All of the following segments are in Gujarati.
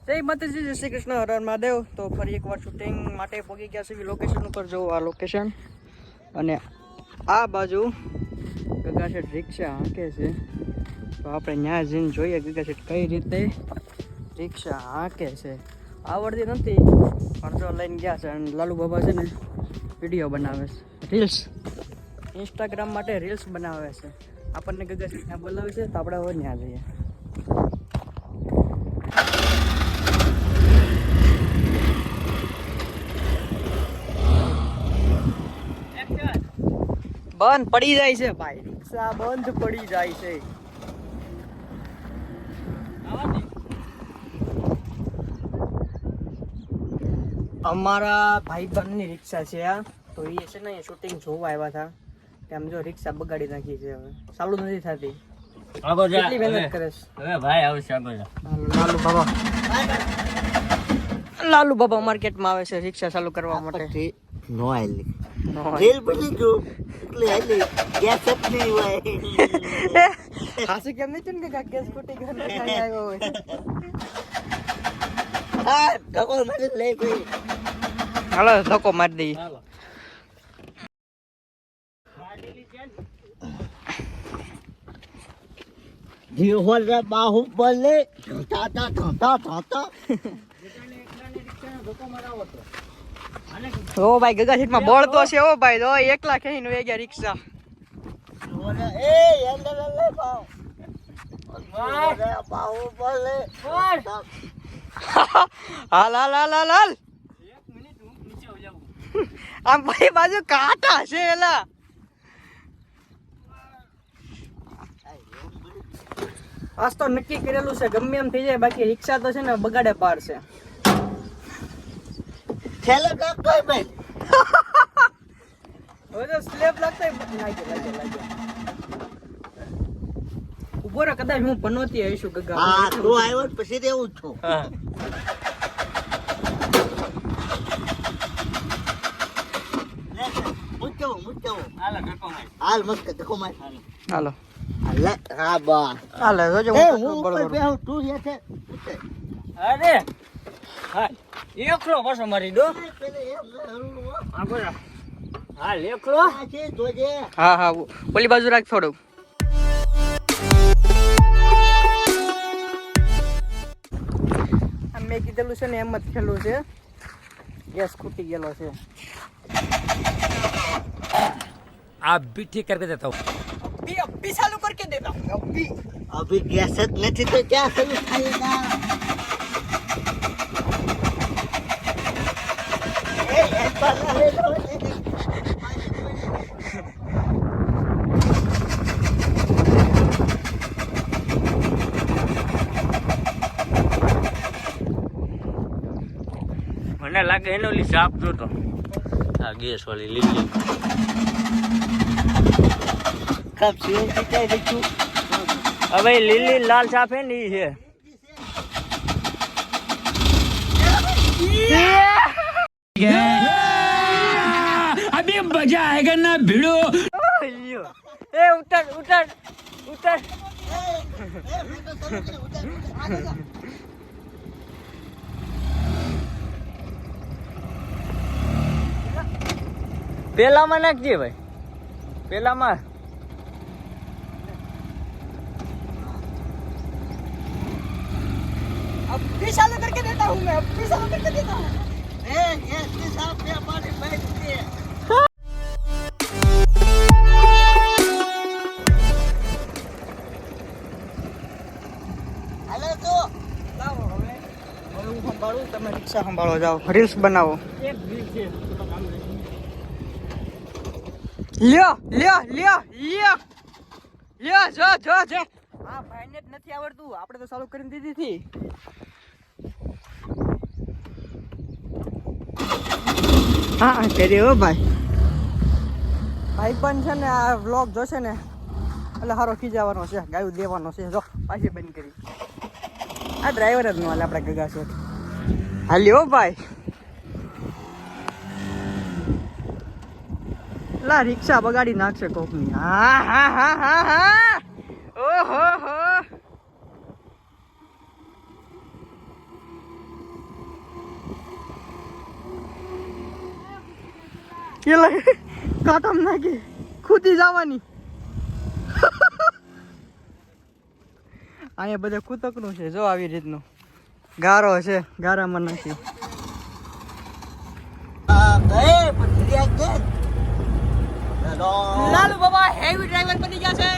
જય માતાજી, જય શ્રી કૃષ્ણ, હર હર મહાદેવ. તો ફરી એકવાર શૂટિંગ માટે પહોંચી ગયા છે લોકેશન ઉપર. જો આ લોકેશન અને આ બાજુ ગગા શેઠ રિક્ષા હાંકે છે. તો આપણે ત્યાં જઈને જોઈએ ગગા શેઠ કઈ રીતે રિક્ષા હાંકે છે. આવડતી નથી પણ જો લઈને ગયા છે. અને લાલુ બાબા છે ને વિડીયો બનાવે છે, રીલ્સ, ઇન્સ્ટાગ્રામ માટે રીલ્સ બનાવે છે. આપણને ગગા શેઠ ત્યાં બોલાવે છે તો આપણે હવે ત્યાં જઈએ. બંધ પડી જાય છે ભાઈ, રિક્ષા બંધ પડી જાય છે. અમારા ભાઈબંધની રિક્ષા છે આ. તો એ છે ને શૂટિંગ જોવા આવ્યા હતા. તેમ જો રિક્ષા બગાડી નાખી છે, હવે ચાલુ નથી થતી. કેટલી મહેનત કરે છે હવે ભાઈ. આવશે લાલુ બાબા, લાલુ બાબા માર્કેટમાં આવે છે રિક્ષા ચાલુ કરવા માટે. નો આઈલી રેલ બની ગયો એટલે આઈલી ગેસ સપની હોય. હાસી કેમ નહીં કે ગેસ ફૂટી ગયો ને ખાઈ આવ્યો હોય. હા ધક્કો મારી લે ભાઈ. હાલો ધક્કો મારી દઈ. જીવ હોલ બાહુબલે ટાટા ટાટા ટાટા. ઓ ભાઈ ગગા સીટ માં બળ તો છે. ઓ ભાઈ તો એકલા ખેઈને વે ગયા રિક્ષા. એ યલે લે બાવ બાહુબલે. હાલ હાલ હાલ હાલ હાલ. આમ ભાઈ બાજુ કાંટા છે એલા. આજ તો નક્કી કરેલું છે ગમે એમ થઈ જાય, બાકી રિક્ષા તો છે ને બગાડે પાડશે. ખેલે કોઈ ભાઈ હવે તો સ્લેબ લાગે લાગે. ઉભો રે, કદાચ હું પનોતી આવીશું ગગા. હા તું આવ્યો પછી દેવું છું. હાલ મસ્ત ધક્કો માર. હાલો હાલે હા બા હાલે જોજો હું ઉપર બેહું તું જે છે. અરે હા એકલો પાછો મારી દો. હા લેખલો. હા હા ઓલી બાજુ રાખ થોડું. મેં કીધેલું છે ને એમ જ ખેલું છે. ગેસ ખૂટી ગયેલો છે. आप भी ठीक करके देता हूँ. अभी चालू करके देता हूँ. अभी गैस नहीं तो क्या चालू खाएगा. મને લાગે એનો ઓલી સાપ જોતો. આ ગેસ વાળી લીલી. कब से कितने देखूं. હવે લીલી લાલ સાપ હે ને ઈ છે. अभी मजा आएगा ना भिड़ो. ए उतर उतर उतर. પેલામાં નાખજે ભાઈ, પેલામાં. अभी चालू करके देता हूँ मैं. अभी चालू करके देता हूँ. ए गैस के साथ में पानी बैठ गए. हेलो तो લાવો હવે હું સંભાળું, તમે રિક્ષા સંભાળો. જાઓ રીલ્સ બનાવો. લ્યો લ્યો લ્યો લ્યો લ્યો જો જો જો. હા ભાઈને જ નથી આવડતું, આપણે તો ચાલુ કરીને દીધી હતી. હા કરી હો ભાઈ. ભાઈ પણ છે ને આ વ્લોગ જોશે ને એટલે સારો ખીજાવાનો છે, ગાયું દેવાનો છે. જો પાછી બંધ કરી. આ ડ્રાઈવર જ ન હાલે આપણે ગગા છે. હાલ્યો ભાઈ. લા રિક્ષા બગાડી નાખશે કોકની. હા હા હા હા હા. ઓહો હો. પેલા કાટમ નાખી ખુદી જવાની અહીંયા બધા કૂતકનું છે જો આવી રીતનું ગારો છે ગારામાં નાખી લાલુ બાબા હેવી ડ્રાઈવર બની ગયા છે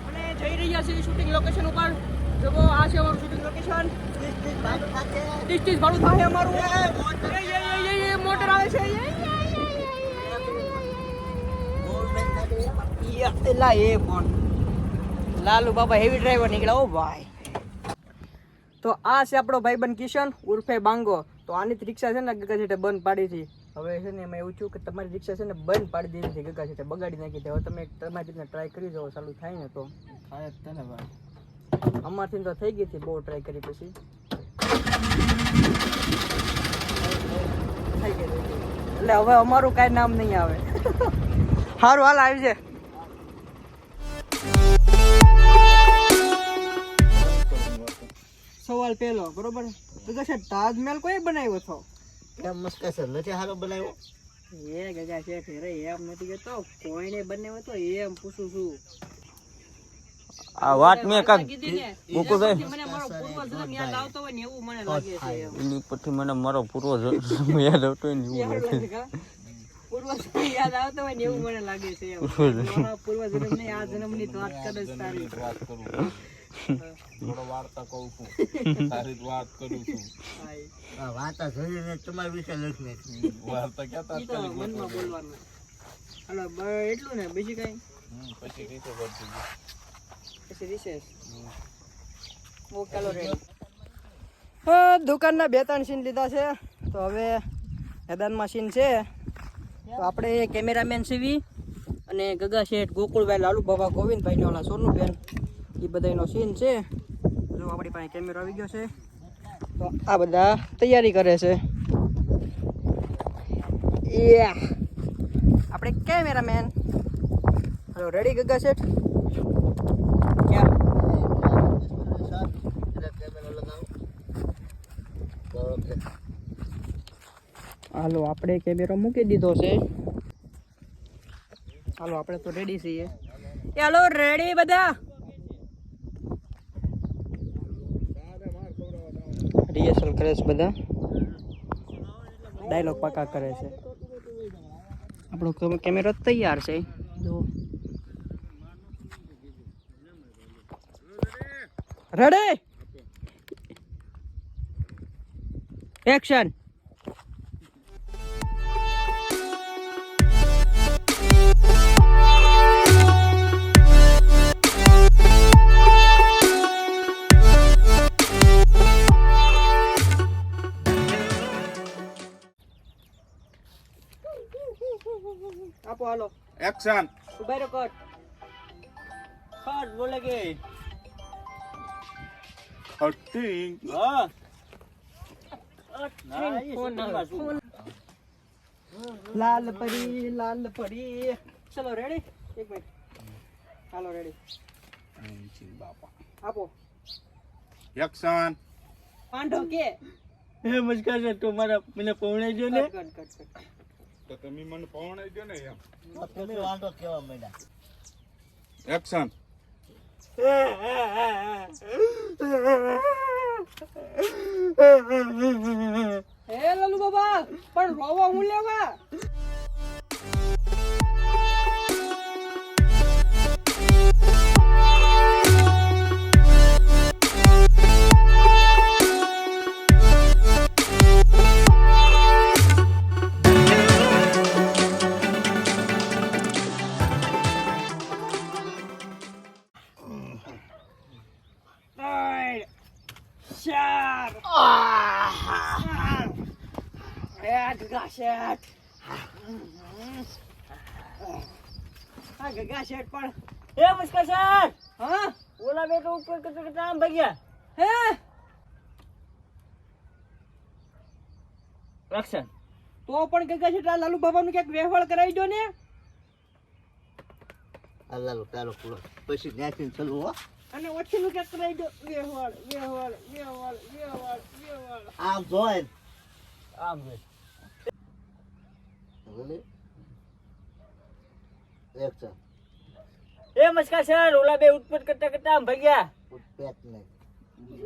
અને જઈ રહ્યા છે શૂટિંગ લોકેશન ઉપર જો આ છે અમારું શૂટિંગ લોકેશન 30 ભાડું થાય અમારું મોટર આવે છે એલા એ પણ લાલુ બાબા હેવી ડ્રાઈવર નીકળ્યા ઓ ભાઈ તો આ છે આપણો ભાઈબંધ કિશન ઉર્ફે બાંગો તો આની જ રિક્ષા છે ને ગગા છે બંધ પાડી હતી હવે છે ને એમાં એવું થયું કે તમારી રિક્ષા છે ને બંધ પાડી દીધી હતી ગગા છે બગાડી નાખી હતી હવે તમે તમારી રીતના ટ્રાય કરી જાઓ ચાલુ થાય ને તો થાય જ ને ભાઈ અમારથી તો થઈ ગઈ હતી બહુ ટ્રાય કરી પછી થઈ ગઈ એટલે હવે અમારું કાંઈ નામ નહીં આવે સારું હાલ આવી છે સવાલ પહેલો બરોબર ગગા છે તાજમહેલ કોઈ બનાવ્યો હતો એમ મસ્ત છે નથી હારો બનાવ્યો એ ગગા છે રે એમ નથી કહેતો કોઈને બનાવ્યો તો એમ પૂછું છું આ વાત મેં કાક ગોકુલભાઈ મને મારો પૂર્વજન્મ યાદ આવતો હોય ને એવું મને લાગે છે એની પરથી મને મારો પૂર્વજન્મ યાદ આવતો હોય ને એવું લાગે પૂર્વજન્મ યાદ આવતો હોય ને એવું મને લાગે છે મારા પૂર્વજન્મ ને આ જન્મની વાત કરે છે તારી થોડો વાર્તા કહું છું તારી જ વાત કરું છું વાર્તા જોઈને તમારા વિશે લખી વાર્તા ક્યાં ઈ તો મનમાં બોલવાનું હાલો એટલું ને બીજી કઈ પછી રીતે કરતી પછી રિસેસ ઓકે ચાલો રેડી દુકાનના 2-3 સીન લીધા છે તો હવે મેદાનમાં સીન છે તો આપણે કેમેરામેન સીવી અને ગગા શેઠ ગોકુળભાઈ લાલુ બાબા ગોવિંદભાઈ ને ઓલા સોનુબેન એ બધાનો સીન છે જો આપણી પાસે કેમેરો આવી ગયો છે તો આ બધા તૈયારી કરે છે આપણે કેમેરામેન હેલો રેડી ગગા શેઠ ક્યાં હાલો આપણે કેમેરો મૂકી દીધો છે હાલો આપણે તો રેડી છીએ હાલો રેડી બધા રિહર્સલ કરે છે બધા ડાયલોગ પાકા કરે છે આપણો કેમેરો તૈયાર છે જો રેડી એક્શન આપો હાલો એક્શન ઉભા રહો કટ કટ બોલે કે કટિંગ હા લાલ પરી ચલો રેડી એક મિનિટ હાલો રેડી બાપા આપો એક્શન પાંડો કે હે મસ્કા છે તો મારા મને પૌણે જો ને કટ તો તમે મને પહોંચાઈ દો ને એમ તમે વાંધો કેવા મળ્યા એક્શન હે લાલુ બાબા પણ રોવા હું લેવા ગગા શેઠ હા ગગા શેઠ પણ હે મસ્કા સર હા ઓલા બે તો ઉપર કેટલા આમ ભાગ્યા હે એક્શન તો પણ ગગા શેઠ આ લાલુ બાબાનું ક્યાંક વેહવાળ કરાવી દો ને અલ્લાહ તારો પૂરો પછી ત્યાંથી ચલું હો અને ઓછીનું ક્યાંક કરાવી દો વેહવાળ આમ જોઈ આમ જોઈ બોલે એક્શન એ મસ્કા સર ઓલા બે ઉત્પત્ત કરતા કરતા આમ ભાગ્યા ઉઠ નહીં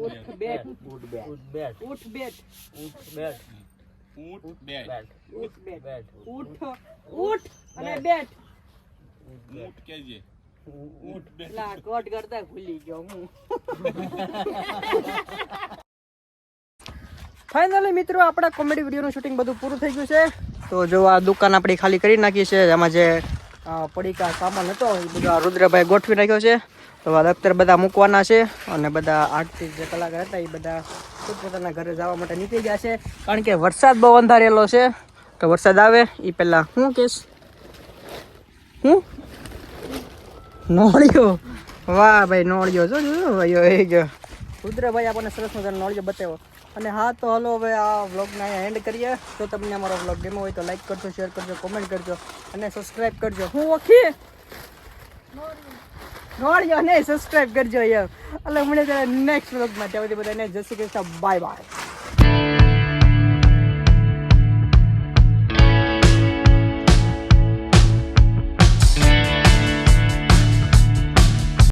ઉઠ બેટ ઉઠ બેટ ઉઠ બેટ ઉઠ બેટ ઉઠ બેટ ઊંટ બેટ બેટ ઉઠ બેટ બેટ ઉઠ ઉઠ અને બેટ ઊંટ કેજે ઊંટ બેટ લા કોટ કરતા ભૂલી ગયો હું ફાઇનલી મિત્રો આપણા કોમેડી વિડીયોનું શૂટિંગ બધું પૂરું થઈ ગયું છે. તો જો આ દુકાન આપણી ખાલી કરી નાખી છે. એમાં જે પડીકા સામાન હતો એ બધા રુદ્રભાઈ ગોઠવી નાખ્યો છે. તો આ દફતર બધા મૂકવાના છે અને બધા આર્ટિસ્ટ જે કલાકાર હતા એ બધા પોતપોતાના ઘરે જવા માટે નીકળી ગયા છે. કારણ કે વરસાદ બહુ અંધારેલો છે. તો વરસાદ આવે એ પહેલાં હું કહીશ હું નોળિયો વાહ ભાઈ નોળિયો જો ભાઈઓ એ ગયો રુદ્રભાઈ આપણને સરસ મજાનો નોળિયો બતાવ્યો. અને હા તો હલો હવે આ વ્લોગને અહીંયા એન્ડ કરીએ. જો તમને અમારો વ્લોગ ગમ્યો હોય તો લાઈક કરજો, શેર કરજો, કોમેન્ટ કરજો અને સબસ્ક્રાઈબ કરજો. હું ઓળખી નોળિયો ને સબસ્ક્રાઈબ કરજો યાર. એટલે મળે ત્યારે નેક્સ્ટ વ્લોગમાં. ત્યાં સુધી બધાને જય શ્રી કૃષ્ણ, બાય બાય.